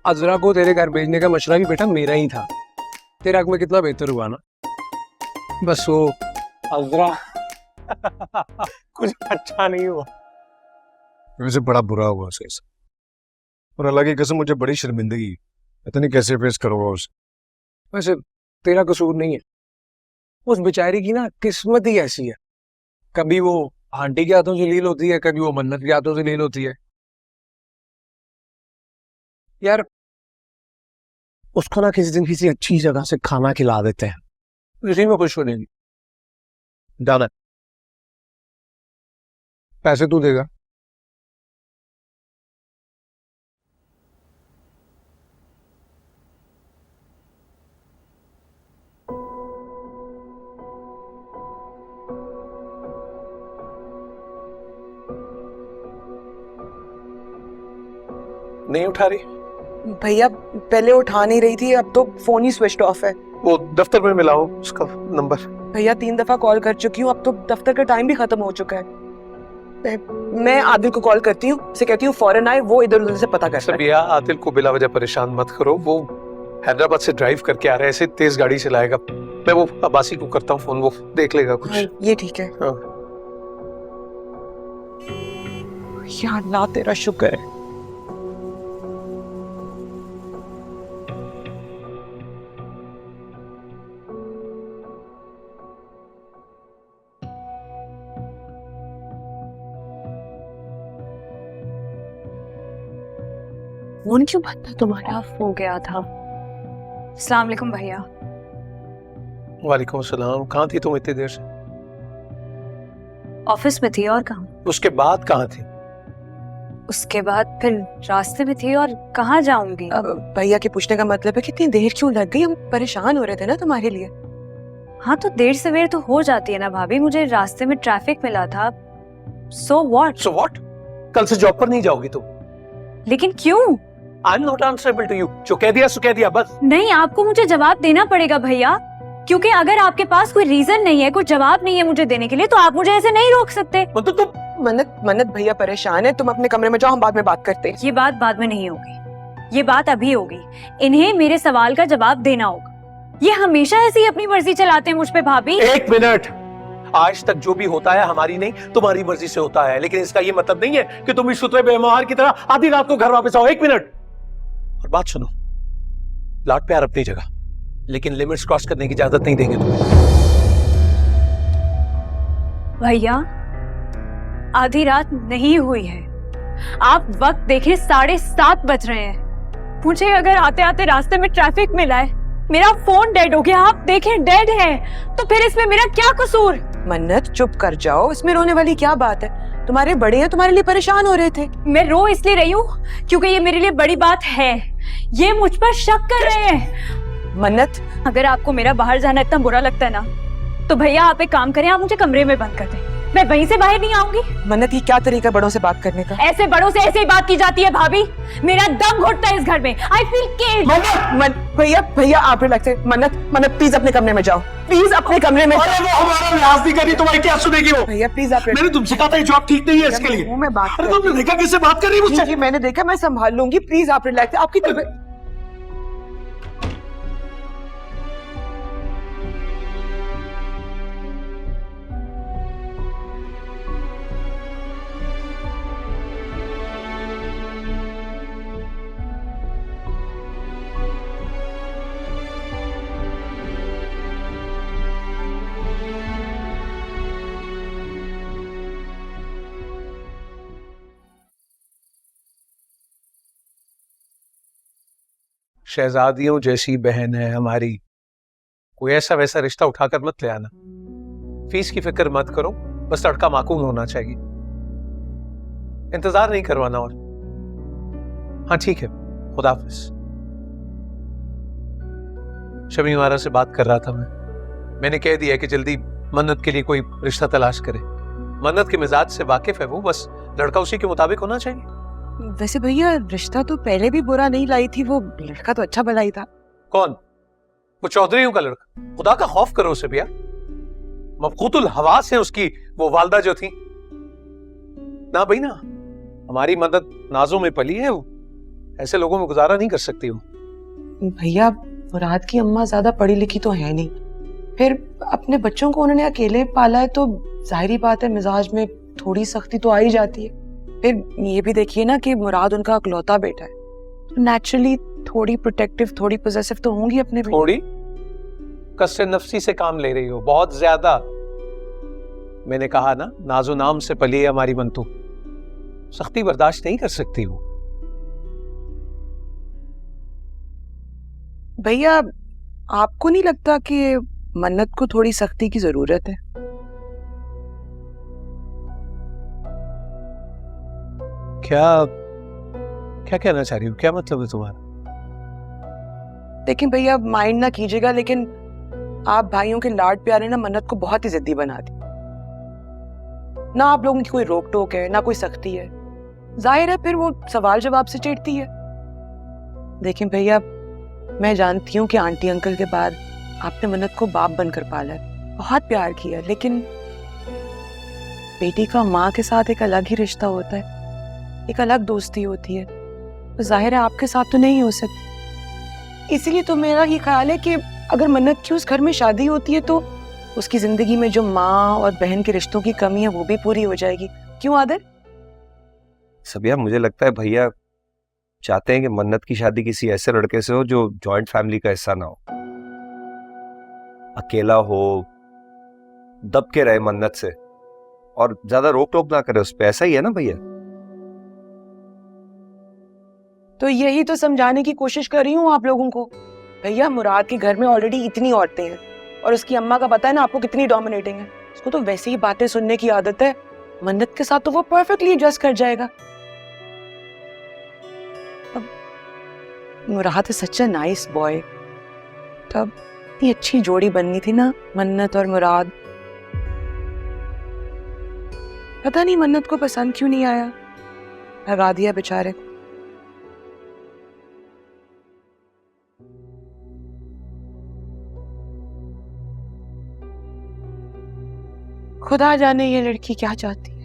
अजरा को तेरे घर भेजने का मशवरा भी बेटा मेरा ही था। तेरे हक में कितना बेहतर हुआ ना। बस वो अजरा कुछ अच्छा नहीं हुआ। वैसे बड़ा बुरा हुआ उसे, और अल्लाह की कसम मुझे बड़ी शर्मिंदगी, पता नहीं कैसे फेस करूंगा उसे। वैसे तेरा कसूर नहीं है, उस बेचारी की ना किस्मत ही ऐसी है। कभी वो आंटी के हाथों से लील होती है, कभी वो मन्नत के हाथों से लील होती है। यार उसको ना किसी दिन किसी अच्छी जगह से खाना खिला देते हैं, इसी में खुश हो जाएगी। ज्यादा पैसे तू देगा। नहीं उठा रही? भैया पहले उठा नहीं रही थी, अब तो फोन ही स्विच्ड ऑफ है। वो दफ्तर में मिलाओ उसका नंबर। भैया 3 दफा कॉल कर चुकी हूँ, अब तो दफ्तर का टाइम भी खत्म हो चुका है। मैं आदिल को कॉल करती हूँ, उसे कहती हूँ फौरन आए, वो इधर उधर से पता करता है। सबिया, आदिल को बिला वजह परेशान मत करो। वो हैदराबाद से ड्राइव करके आ रहा है, ऐसे तेज गाड़ी चलाएगा। मैं वो अब्बासी को करता हूँ फोन, वो देख लेगा कुछ। हाँ, ये ठीक है। हाँ। या अल्लाह तेरा शुक्र है। फोन क्यों बंद था तुम्हारा? हो गया था। अस्सलाम वालेकुम भैया। वालेकुम सलाम। कहाँ थी तुम इतनी देर से? ऑफिस में थी और कहाँ? उसके बाद कहाँ थी? उसके बाद फिर रास्ते में थी और कहाँ जाऊंगी। अब भैया के पूछने का मतलब है कितनी देर क्यों लग गई? हम परेशान हो रहे थे ना तुम्हारे लिए। हाँ तो देर सवेर तो हो जाती है ना भाभी, मुझे रास्ते में ट्रैफिक मिला था। So what? कल से जॉब पर नहीं जाओगी तुम? लेकिन क्यों? I am not answerable to you. जो कह दिया सो कह दिया, बस। नहीं, आपको मुझे जवाब देना पड़ेगा भैया, क्योंकि अगर आपके पास कोई रीजन नहीं है, कोई जवाब नहीं है मुझे देने के लिए, तो आप मुझे ऐसे नहीं रोक सकते। मतलब तुम मन्नत भैया परेशान है, तुम अपने कमरे में जाओ, हम बाद में बात करते हैं। ये बात बाद में नहीं होगी, ये बात अभी होगी। इन्हें मेरे सवाल का जवाब देना होगा। ये हमेशा ऐसी अपनी मर्जी चलाते हैं मुझ पे भाभी। एक मिनट, आज तक जो भी होता है हमारी नहीं तुम्हारी मर्जी से होता है, लेकिन इसका ये मतलब नहीं है कि तुम इस सुतरे बेमहार की तरह आधी रात को घर वापस आओ। एक मिनट, और बात सुनो, लाड प्यार अपनी जगह, लेकिन लिमिट्स क्रॉस करने की इजाजत नहीं देंगे तुम्हें। भैया आधी रात नहीं हुई है, आप वक्त देखें 7:30 बज रहे हैं। मुझे अगर आते आते रास्ते में ट्रैफिक मिला है, मेरा फोन डेड हो गया, आप देखें डेड है, तो फिर इसमें मेरा क्या कसूर? मन्नत चुप कर जाओ, इसमें रोने वाली क्या बात है? तुम्हारे बड़े हैं, तुम्हारे लिए परेशान हो रहे थे। मैं रो इसलिए रही हूँ क्योंकि ये मेरे लिए बड़ी बात है। ये मुझ पर शक कर रहे हैं। मन्नत, अगर आपको मेरा बाहर जाना इतना बुरा लगता है ना, तो भैया आप एक काम करें, आप मुझे कमरे में बंद कर दें, मैं वहीं से बाहर नहीं आऊंगी। मन्नत ये क्या तरीका बड़ों से बात करने का? ऐसे बड़ों से ऐसे ही बात की जाती है भाभी। मेरा दम घुटता है इस घर में। I feel caged. भैया आप रिलैक्स है। मन्नत प्लीज अपने कमरे में जाओ, प्लीज अपने कमरे में अरे वो हमारा लिहाज नहीं करी, तुम्हारी क्या सुनेगी वो? भैया प्लीज आप। मैंने तुमसे कहा था ये जॉब ठीक नहीं है इसके लिए। मैं बात अरे तुमने देखा किससे बात कर रही है मुझसे? जी मैंने देखा, मैं संभाल लूंगी, प्लीज आप रिलैक्स। आपकी तबीयत शहजादियों जैसी बहन है हमारी, कोई ऐसा वैसा रिश्ता उठाकर मत ले आना। फीस की फिक्र मत करो, बस लड़का माकूल होना चाहिए। इंतजार नहीं करवाना। और हाँ ठीक है, खुदा हाफिज। शमीमारा से बात कर रहा था मैंने कह दिया कि जल्दी मन्नत के लिए कोई रिश्ता तलाश करे। मन्नत के मिजाज से वाकिफ है वो, बस लड़का उसी के मुताबिक होना चाहिए। वैसे भैया रिश्ता तो पहले भी बुरा नहीं लाई थी, वो लड़का तो अच्छा भला ही था। कौन? वो चौधरीयों का लड़का? खुदा का खौफ करो उसे भैया, मफकूतुल हवास है उसकी वो वालदा जो थी ना भाई ना। हमारी मदद नाजों में पली है वो, ऐसे लोगों में गुजारा नहीं कर सकती हो। भैया मुराद की अम्मा ज्यादा पढ़ी लिखी तो है नहीं, फिर अपने बच्चों को उन्होंने अकेले पाला है तो जाहिर बात है मिजाज में थोड़ी सख्ती तो आ ही जाती है। फिर ये भी देखिए ना कि मुराद उनका इकलौता बेटा है, तो नेचुरली थोड़ी प्रोटेक्टिव थोड़ी पोजेसिव तो होंगी अपने बेटे। थोड़ी कस्से नफसी से काम ले रही हो, बहुत ज्यादा। मैंने कहा ना, नाजो नाम से पली है हमारी बंतु, सख्ती बर्दाश्त नहीं कर सकती हो। भैया आपको नहीं लगता कि मन्नत को थोड़ी सख्ती की जरूरत है? क्या क्या कहना चाह रही हो, क्या मतलब है तुम्हारा? लेकिन भैया माइंड ना कीजिएगा, लेकिन आप भाइयों के लाड प्यार ने ना मन्नत को बहुत ही जिद्दी बना दी। ना आप लोगों की कोई रोक टोक है ना कोई सख्ती है, जाहिर है फिर वो सवाल जवाब से चिढ़ती है। लेकिन भैया मैं जानती हूँ कि आंटी अंकल के बाद आपने मन्नत को बाप बनकर पाला है, बहुत प्यार किया, लेकिन बेटी का माँ के साथ एक अलग ही रिश्ता होता है, एक अलग दोस्ती होती है, तो जाहिर है आपके साथ तो नहीं हो सकती। इसीलिए तो मेरा ये ख्याल है कि अगर मन्नत की उस घर में शादी होती है तो उसकी जिंदगी में जो माँ और बहन के रिश्तों की कमी है वो भी पूरी हो जाएगी। क्यों आदर? सबिया, मुझे लगता है भैया चाहते हैं कि मन्नत की शादी किसी ऐसे लड़के से हो जो जॉइंट फैमिली का हिस्सा ना हो, अकेला हो, दब के रहे मन्नत से और ज्यादा रोक टोक ना करे उस पे। ऐसा ही है ना भैया? तो यही तो समझाने की कोशिश कर रही हूँ आप लोगों को। भैया मुराद के घर में ऑलरेडी इतनी औरतें हैं और उसकी अम्मा का पता है ना आपको कितनी डोमिनेटिंग है, उसको तो वैसे ही बातें सुनने की आदत है। मन्नत के साथ तो वो परफेक्टली एडजस्ट कर जाएगा। अब मुराद है सच्चा नाइस बॉय, तब इतनी अच्छी जोड़ी बननी थी ना मन्नत और मुराद। पता नहीं मन्नत को पसंद क्यों नहीं आया, भगा दिया बेचारे को। खुदा जाने ये लड़की क्या चाहती है।